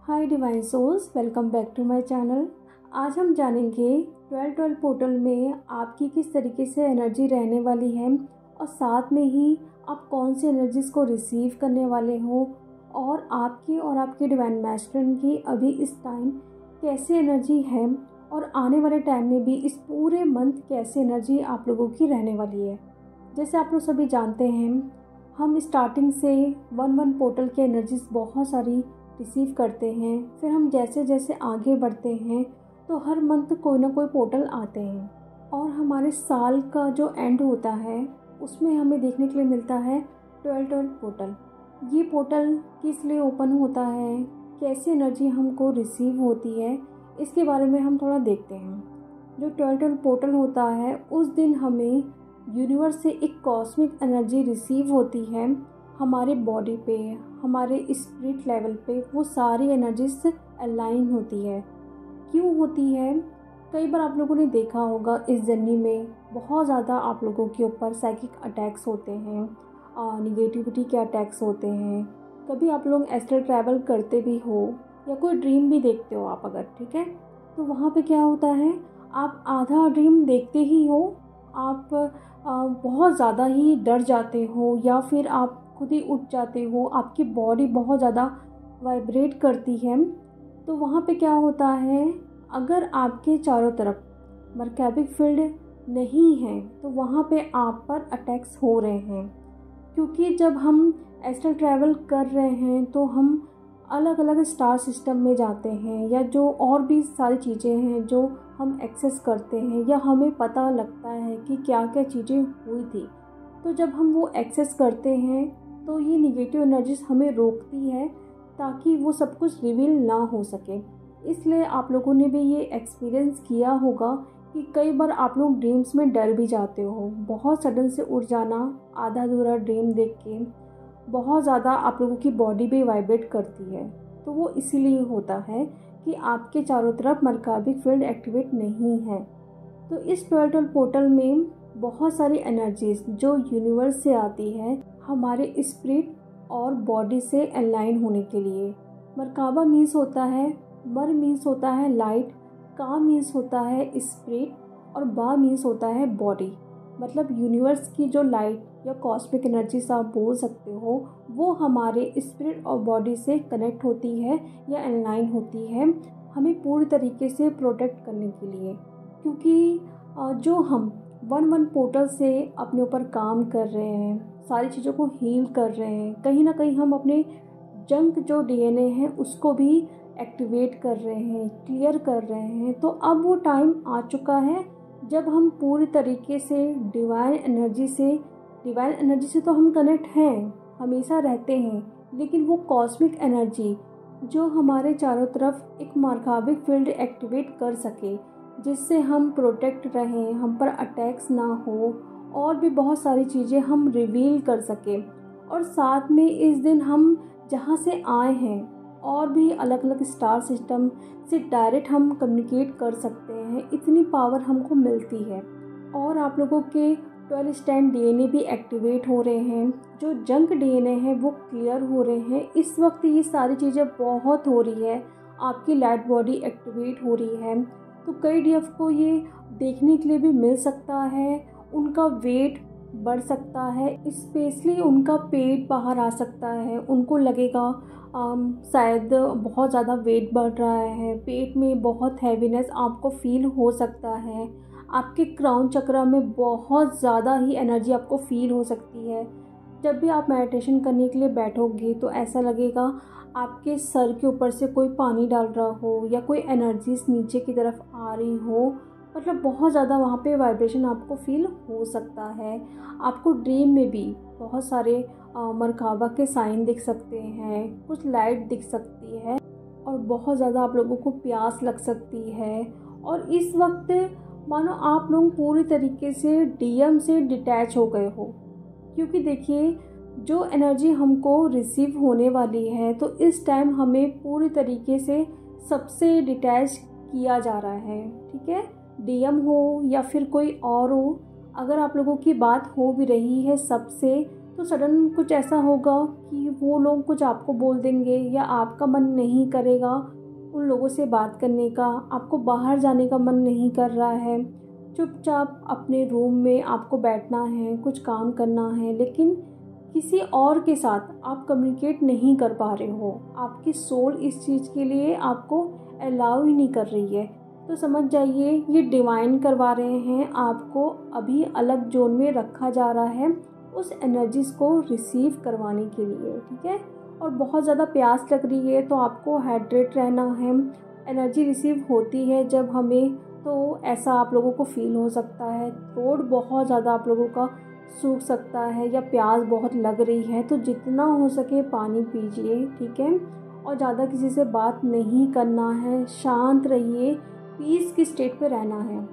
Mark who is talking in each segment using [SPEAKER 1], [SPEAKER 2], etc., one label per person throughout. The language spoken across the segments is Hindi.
[SPEAKER 1] Hi divine souls, welcome back to my channel. आज हम जानेंगे 12-12 पोर्टल में आपकी किस तरीके से एनर्जी रहने वाली है और साथ में ही आप कौन सी एनर्जीज़ को रिसीव करने वाले हो और आपके डिवाइन मास्टरन की अभी इस टाइम कैसे एनर्जी है और आने वाले टाइम में भी इस पूरे मंथ कैसे एनर्जी आप लोगों की रहने वाली है। जैसे आप लोग सभी जानते हैं, हम स्टार्टिंग से 1-1 पोर्टल की एनर्जीज़ बहुत सारी रिसीव करते हैं। फिर हम जैसे जैसे आगे बढ़ते हैं तो हर मंथ कोई ना कोई पोर्टल आते हैं और हमारे साल का जो एंड होता है उसमें हमें देखने के लिए मिलता है 12-12 पोर्टल। ये पोर्टल किस लिए ओपन होता है, कैसी एनर्जी हमको रिसीव होती है, इसके बारे में हम थोड़ा देखते हैं। जो 12-12 पोर्टल होता है उस दिन हमें यूनिवर्स से एक कॉस्मिक एनर्जी रिसीव होती है। हमारे बॉडी पे, हमारे स्पिरिट लेवल पे वो सारी एनर्जीज अलाइन होती है। क्यों होती है? कई बार आप लोगों ने देखा होगा इस जर्नी में बहुत ज़्यादा आप लोगों के ऊपर साइकिक अटैक्स होते हैं, निगेटिविटी के अटैक्स होते हैं। कभी आप लोग एस्ट्रल ट्रैवल करते भी हो या कोई ड्रीम भी देखते हो आप अगर, ठीक है, तो वहाँ पे क्या होता है, आप आधा ड्रीम देखते ही हो, आप बहुत ज़्यादा ही डर जाते हो या फिर आप खुद ही उठ जाते हो, आपकी बॉडी बहुत ज़्यादा वाइब्रेट करती है। तो वहाँ पे क्या होता है, अगर आपके चारों तरफ मर्कैबिक फील्ड नहीं है तो वहाँ पे आप पर अटैक्स हो रहे हैं। क्योंकि जब हम एस्ट्रल ट्रैवल कर रहे हैं तो हम अलग अलग स्टार सिस्टम में जाते हैं या जो और भी सारी चीज़ें हैं जो हम एक्सेस करते हैं या हमें पता लगता है कि क्या क्या चीज़ें हुई थी। तो जब हम वो एक्सेस करते हैं तो ये निगेटिव एनर्जीज हमें रोकती है ताकि वो सब कुछ रिवील ना हो सके। इसलिए आप लोगों ने भी ये एक्सपीरियंस किया होगा कि कई बार आप लोग ड्रीम्स में डर भी जाते हो। बहुत सडन से उठ जाना, आधा अधूरा ड्रीम देख के बहुत ज़्यादा आप लोगों की बॉडी भी वाइब्रेट करती है। तो वो इसीलिए होता है कि आपके चारों तरफ मर्कैबिक फील्ड एक्टिवेट नहीं है। तो इस 12-12 पोर्टल में बहुत सारी एनर्जीज जो यूनिवर्स से आती है हमारे स्पिरिट और बॉडी से अलाइन होने के लिए। मरकाबा मीन्स होता है, मर मीन्स होता है लाइट, का मीन्स होता है स्पिरिट और बा मीन्स होता है बॉडी। मतलब यूनिवर्स की जो लाइट या कॉस्मिक एनर्जी से आप बोल सकते हो वो हमारे स्पिरिट और बॉडी से कनेक्ट होती है या अलाइन होती है हमें पूरी तरीके से प्रोटेक्ट करने के लिए। क्योंकि जो हम 1-1 पोर्टल से अपने ऊपर काम कर रहे हैं, सारी चीज़ों को हील कर रहे हैं, कहीं ना कहीं हम अपने जंक जो डीएनए है उसको भी एक्टिवेट कर रहे हैं, क्लियर कर रहे हैं। तो अब वो टाइम आ चुका है जब हम पूरी तरीके से डिवाइन एनर्जी से तो हम कनेक्ट हैं, हमेशा रहते हैं, लेकिन वो कॉस्मिक एनर्जी जो हमारे चारों तरफ एक मर्कैबिक फील्ड एक्टिवेट कर सके जिससे हम प्रोटेक्ट रहें, हम पर अटैक्स ना हो और भी बहुत सारी चीज़ें हम रिवील कर सके। और साथ में इस दिन हम जहाँ से आए हैं और भी अलग अलग स्टार सिस्टम से डायरेक्ट हम कम्युनिकेट कर सकते हैं, इतनी पावर हमको मिलती है। और आप लोगों के 12 स्टैंड डीएनए भी एक्टिवेट हो रहे हैं, जो जंक डीएनए हैं वो क्लियर हो रहे हैं। इस वक्त ये सारी चीज़ें बहुत हो रही है, आपकी लाइट बॉडी एक्टिवेट हो रही है। तो कई डीएफ को ये देखने के लिए भी मिल सकता है, उनका वेट बढ़ सकता है, स्पेशली उनका पेट बाहर आ सकता है। उनको लगेगा शायद बहुत ज़्यादा वेट बढ़ रहा है, पेट में बहुत हैवीनेस आपको फील हो सकता है, आपके क्राउन चक्रा में बहुत ज़्यादा ही एनर्जी आपको फील हो सकती है। जब भी आप मेडिटेशन करने के लिए बैठोगे तो ऐसा लगेगा आपके सर के ऊपर से कोई पानी डाल रहा हो या कोई एनर्जीज नीचे की तरफ आ रही हो। मतलब बहुत ज़्यादा वहाँ पे वाइब्रेशन आपको फील हो सकता है। आपको ड्रीम में भी बहुत सारे मरकाबा के साइन दिख सकते हैं, कुछ लाइट दिख सकती है और बहुत ज़्यादा आप लोगों को प्यास लग सकती है। और इस वक्त मानो आप लोग पूरी तरीके से डीएम से डिटैच हो गए हो। क्योंकि देखिए, जो एनर्जी हमको रिसीव होने वाली है तो इस टाइम हमें पूरी तरीके से सबसे डिटैच किया जा रहा है, ठीक है, डीएम हो या फिर कोई और हो। अगर आप लोगों की बात हो भी रही है सबसे, तो सडन कुछ ऐसा होगा कि वो लोग कुछ आपको बोल देंगे या आपका मन नहीं करेगा उन लोगों से बात करने का, आपको बाहर जाने का मन नहीं कर रहा है, चुपचाप अपने रूम में आपको बैठना है, कुछ काम करना है, लेकिन किसी और के साथ आप कम्युनिकेट नहीं कर पा रहे हो, आपकी सोल इस चीज़ के लिए आपको अलाउ ही नहीं कर रही है, तो समझ जाइए ये डिवाइन करवा रहे हैं, आपको अभी अलग जोन में रखा जा रहा है उस एनर्जीज़ को रिसीव करवाने के लिए, ठीक है। और बहुत ज़्यादा प्यास लग रही है तो आपको हाइड्रेट रहना है। एनर्जी रिसीव होती है जब हमें, तो ऐसा आप लोगों को फील हो सकता है, थ्रोट बहुत ज़्यादा आप लोगों का सूख सकता है या प्यास बहुत लग रही है, तो जितना हो सके पानी पीजिए, ठीक है। और ज़्यादा किसी से बात नहीं करना है, शांत रहिए, पीस की स्टेट पे रहना है।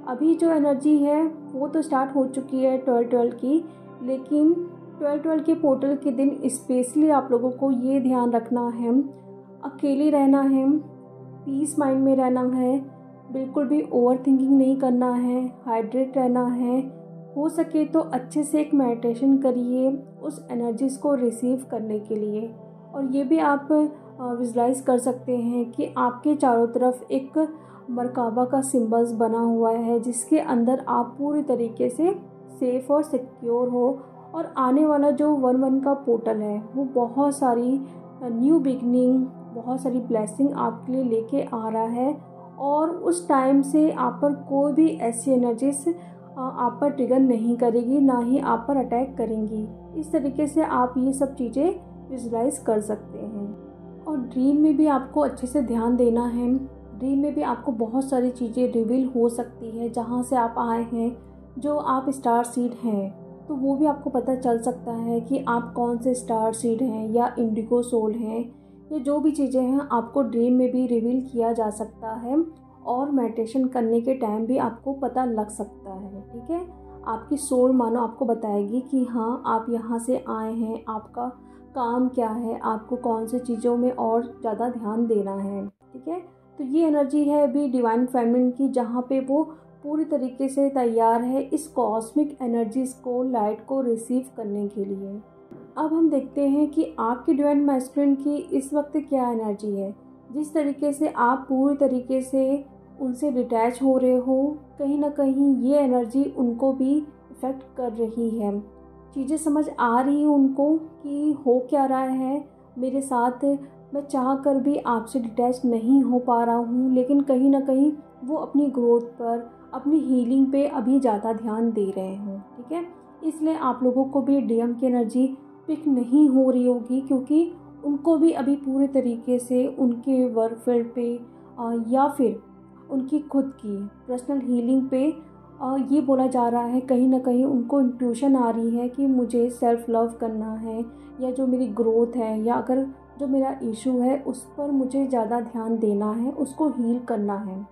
[SPEAKER 1] अभी जो एनर्जी है वो तो स्टार्ट हो चुकी है 12-12 की, लेकिन 12-12 के पोर्टल के दिन स्पेशली आप लोगों को ये ध्यान रखना है, अकेले रहना है, पीस माइंड में रहना है, बिल्कुल भी ओवर थिंकिंग नहीं करना है, हाइड्रेट रहना है। हो सके तो अच्छे से एक मेडिटेशन करिए उस एनर्जीज़ को रिसीव करने के लिए। और ये भी आप विजुलाइज कर सकते हैं कि आपके चारों तरफ एक मरकाबा का सिंबल्स बना हुआ है, जिसके अंदर आप पूरी तरीके से सेफ़ और सिक्योर हो। और आने वाला जो 1-1 का पोर्टल है वो बहुत सारी न्यू बिगनिंग, बहुत सारी ब्लेसिंग आपके लिए लेके आ रहा है। और उस टाइम से आप पर कोई भी ऐसी एनर्जीज आप पर ट्रिगर नहीं करेगी, ना ही आप पर अटैक करेंगी। इस तरीके से आप ये सब चीज़ें विजुलाइज कर सकते हैं। और ड्रीम में भी आपको अच्छे से ध्यान देना है। ड्रीम में भी आपको बहुत सारी चीज़ें रिवील हो सकती है, जहाँ से आप आए हैं, जो आप स्टार सीड हैं, तो वो भी आपको पता चल सकता है कि आप कौन से स्टार सीड हैं या इंडिगो सोल हैं, ये जो भी चीज़ें हैं आपको ड्रीम में भी रिवील किया जा सकता है। और मेडिटेशन करने के टाइम भी आपको पता लग सकता है, ठीक है। आपकी सोल मानो आपको बताएगी कि हाँ आप यहाँ से आए हैं, आपका काम क्या है, आपको कौन सी चीज़ों में और ज़्यादा ध्यान देना है, ठीक है। तो ये एनर्जी है अभी डिवाइन फेमिनिन की, जहाँ पे वो पूरी तरीके से तैयार है इस कॉस्मिक एनर्जीज़ को, लाइट को रिसीव करने के लिए। अब हम देखते हैं कि आपकी डिवाइन मैस्कुलिन की इस वक्त क्या एनर्जी है। जिस तरीके से आप पूरी तरीके से उनसे डिटैच हो रहे हो, कहीं ना कहीं ये एनर्जी उनको भी इफ़ेक्ट कर रही है। चीज़ें समझ आ रही हैं उनको कि हो क्या रहा है मेरे साथ, मैं चाह कर भी आपसे डिटैच नहीं हो पा रहा हूँ, लेकिन कहीं ना कहीं वो अपनी ग्रोथ पर, अपनी हीलिंग पे अभी ज़्यादा ध्यान दे रहे हैं, ठीक है। इसलिए आप लोगों को भी डीएम की एनर्जी पिक नहीं हो रही होगी, क्योंकि उनको भी अभी पूरे तरीके से उनके वर्क फील्ड पे या फिर उनकी खुद की पर्सनल हीलिंग पे ये बोला जा रहा है, कहीं ना कहीं उनको इंट्यूशन आ रही है कि मुझे सेल्फ़ लव करना है, या जो मेरी ग्रोथ है या अगर जो मेरा इशू है उस पर मुझे ज़्यादा ध्यान देना है, उसको हील करना है।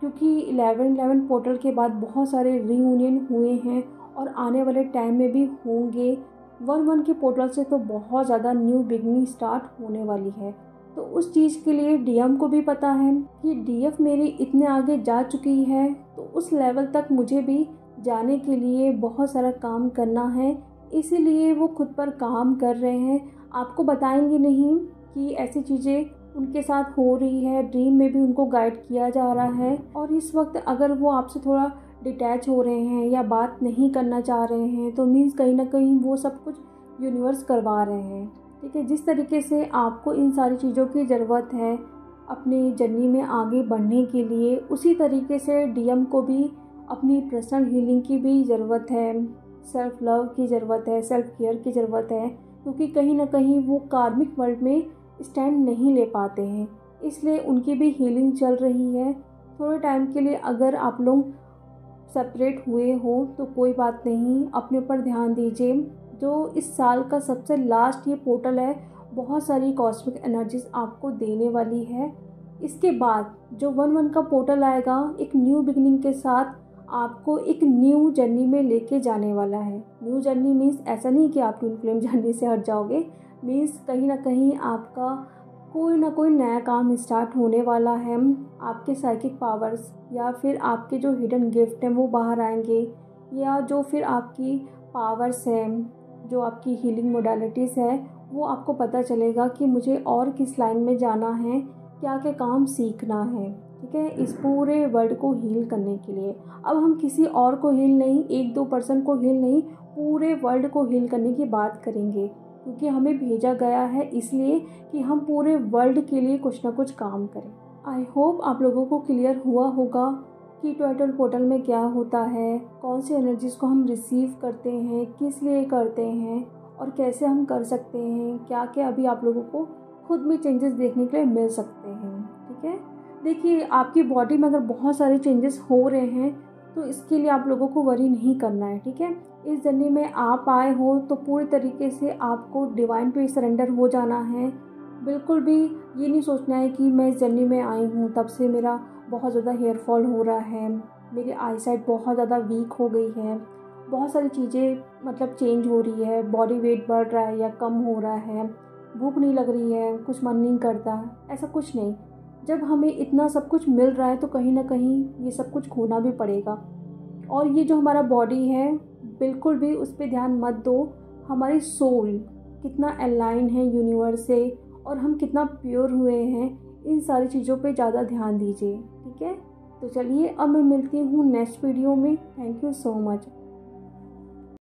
[SPEAKER 1] क्योंकि 11-11 पोर्टल के बाद बहुत सारे रीयूनियन हुए हैं और आने वाले टाइम में भी होंगे। 1-1 के पोर्टल से तो बहुत ज़्यादा न्यू बिगनिंग स्टार्ट होने वाली है। तो उस चीज़ के लिए डीएम को भी पता है कि डीएफ मेरी इतने आगे जा चुकी है, तो उस लेवल तक मुझे भी जाने के लिए बहुत सारा काम करना है। इसीलिए वो खुद पर काम कर रहे हैं, आपको बताएंगे नहीं कि ऐसी चीज़ें उनके साथ हो रही है। ड्रीम में भी उनको गाइड किया जा रहा है। और इस वक्त अगर वो आपसे थोड़ा डिटैच हो रहे हैं या बात नहीं करना चाह रहे हैं, तो मीन्स कहीं ना कहीं वो सब कुछ यूनिवर्स करवा रहे हैं, ठीक है। जिस तरीके से आपको इन सारी चीज़ों की ज़रूरत है अपनी जर्नी में आगे बढ़ने के लिए, उसी तरीके से डीएम को भी अपनी पर्सनल हीलिंग की भी ज़रूरत है, सेल्फ़ लव की ज़रूरत है, सेल्फ़ केयर की ज़रूरत है। क्योंकि कहीं ना कहीं वो कार्मिक वर्ल्ड में स्टैंड नहीं ले पाते हैं, इसलिए उनकी भी हीलिंग चल रही है। थोड़े टाइम के लिए अगर आप लोग सेपरेट हुए हो तो कोई बात नहीं, अपने ऊपर ध्यान दीजिए। जो इस साल का सबसे लास्ट ये पोर्टल है, बहुत सारी कॉस्मिक एनर्जीज आपको देने वाली है। इसके बाद जो 1-1 का पोर्टल आएगा, एक न्यू बिगनिंग के साथ आपको एक न्यू जर्नी में लेके जाने वाला है। न्यू जर्नी मीन्स ऐसा नहीं कि आप ट्विन फ्लेम जर्नी से हट जाओगे, मीन्स कहीं ना कहीं आपका कोई ना कोई नया काम स्टार्ट होने वाला है। आपके साइकिक पावर्स या फिर आपके जो हिडन गिफ्ट हैं वो बाहर आएंगे, या जो फिर आपकी पावर्स हैं जो आपकी हीलिंग मोडालिटीज़ है वो आपको पता चलेगा कि मुझे और किस लाइन में जाना है, क्या क्या काम सीखना है, ठीक है, इस पूरे वर्ल्ड को हील करने के लिए। अब हम किसी और को हील नहीं, 1-2 पर्सन को हील नहीं, पूरे वर्ल्ड को हील करने की बात करेंगे, क्योंकि हमें भेजा गया है इसलिए कि हम पूरे वर्ल्ड के लिए कुछ ना कुछ काम करें। आई होप आप लोगों को क्लियर हुआ होगा कि 12 पोर्टल में क्या होता है, कौन सी एनर्जीज़ को हम रिसीव करते हैं, किस लिए करते हैं और कैसे हम कर सकते हैं, क्या क्या अभी आप लोगों को खुद में चेंजेस देखने के लिए मिल सकते हैं, ठीक है। देखिए, आपकी बॉडी में अगर बहुत सारे चेंजेस हो रहे हैं तो इसके लिए आप लोगों को वरी नहीं करना है, ठीक है। इस जर्नी में आप आए हो तो पूरी तरीके से आपको डिवाइन पे सरेंडर हो जाना है। बिल्कुल भी ये नहीं सोचना है कि मैं इस जर्नी में आई हूँ तब से मेरा बहुत ज़्यादा हेयर फॉल हो रहा है, मेरी आईसाइट बहुत ज़्यादा वीक हो गई है, बहुत सारी चीज़ें मतलब चेंज हो रही है, बॉडी वेट बढ़ रहा है या कम हो रहा है, भूख नहीं लग रही है, कुछ मन नहीं करता, ऐसा कुछ नहीं। जब हमें इतना सब कुछ मिल रहा है तो कहीं ना कहीं ये सब कुछ खोना भी पड़ेगा। और ये जो हमारा बॉडी है, बिल्कुल भी उस पर ध्यान मत दो। हमारी सोल कितना अलाइन है यूनिवर्स से और हम कितना प्योर हुए हैं, इन सारी चीज़ों पे ज़्यादा ध्यान दीजिए, ठीक है। तो चलिए अब मैं मिलती हूँ नेक्स्ट वीडियो में। Thank you so much.